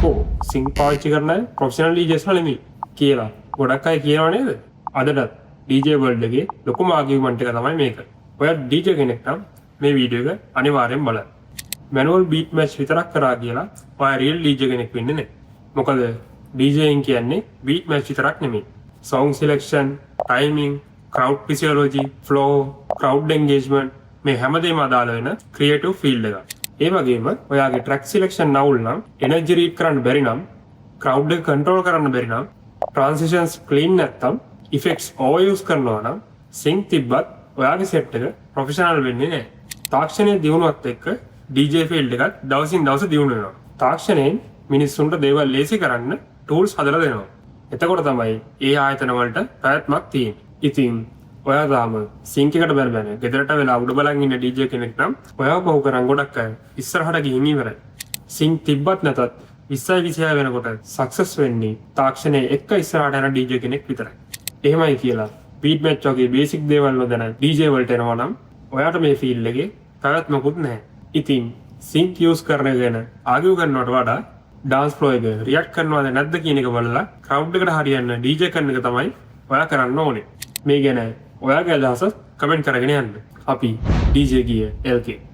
යකෝ සිංක් පාවිච්චි කරන අය ප්‍රොෆෙෂනල් DJs නෙමෙයි කියලා ගොඩක් අය කියනවා නේද? අදටත් DJ world එකේ ලොකුම ආගියුමන්ට් එක තමයි මේක. ඔයා DJ කෙනෙක් නම් මේ වීඩියෝ එක අනිවාර්යෙන් බලන්න. මැනුවල් බීට් මැච් විතරක් කරා කියලා ඔයා රියල් DJ කෙනෙක් වෙන්නේ නැහැ. මොකද DJing කියන්නේ බීට් මැච් විතරක් නෙමෙයි. song selection, timing, crowd physiology, flow, crowd engagement මේ හැමදේම අදාළ වෙන ක්‍රියේටිව් ෆීල්ඩ් එකක්. ඒ වගේම ඔයාගේ ට්‍රැක් සිලෙක්ෂන් නවුල් නම්, එනර්ජි රීඩ් කරන්න බැරි නම්, ක්‍රවුඩ් එක කන්ට්‍රෝල් කරන්න බැරි නම්, ට්‍රාන්සිෂන්ස් ක්ලීන් නැත්නම්, ඉෆෙක්ට්ස් ඕවර් යූස් කරනවා නම්, සින්ක් තිබ්බත් ඔයාගේ සෙට් එක ප්‍රොෆෙෂනල් වෙන්නේ නැහැ. තාක්ෂණයේ දියුණුවත් එක්ක DJ ෆීල්ඩ් එකත් දවසින් දවස දියුණු වෙනවා. තාක්ෂණයෙන් මිනිස්සුන්ට දේවල් ලේසි කරන්න ටූල්ස් හදලා දෙනවා. එතකොට තමයි ඒ ආයතන වලට පැවැත්මක් තියෙන්නේ. ඉතින් ඔයා තාම සින්ක් එකට බැලබැන ගෙදරට වෙලා උඩ බලන් ඉන්න DJ කෙනෙක් නම් ඔයාව පහු කරන් ගොඩක් අය ඉස්සරහට ගිහින් ඉවරයි. සින්ක් තිබ්බත් නැතත් 20 26 වෙනකොට සක්සස් වෙන්නේ තාක්ෂණයේ එක්ක ඉස්සරහට යන DJ කෙනෙක් විතරයි. එහෙමයි කියලා බීට් මැච් වගේ බේසික් දේවල් නොදැන DJ වලට එනවා නම් ඔයාට මේ ෆීල්ඩ් එකේ පැවැත්මකුත් නැහැ. ඉතින් සින්ක් යූස් කරන ගැන ආගියු කරනවට වඩා ඩාන්ස් ෆ්ලෝ එක රියැක්ට් කරනවද නැද්ද කියන එක බලලා ක්‍රවුඩ් එකට හරියන්න DJ කරන එක තමයි ඔයා කරන්න ඕනේ. මේ ගැන ඔයාගේ අදහස කමෙන්ට් කරගෙන යන්න. අපි DJ ගිය LK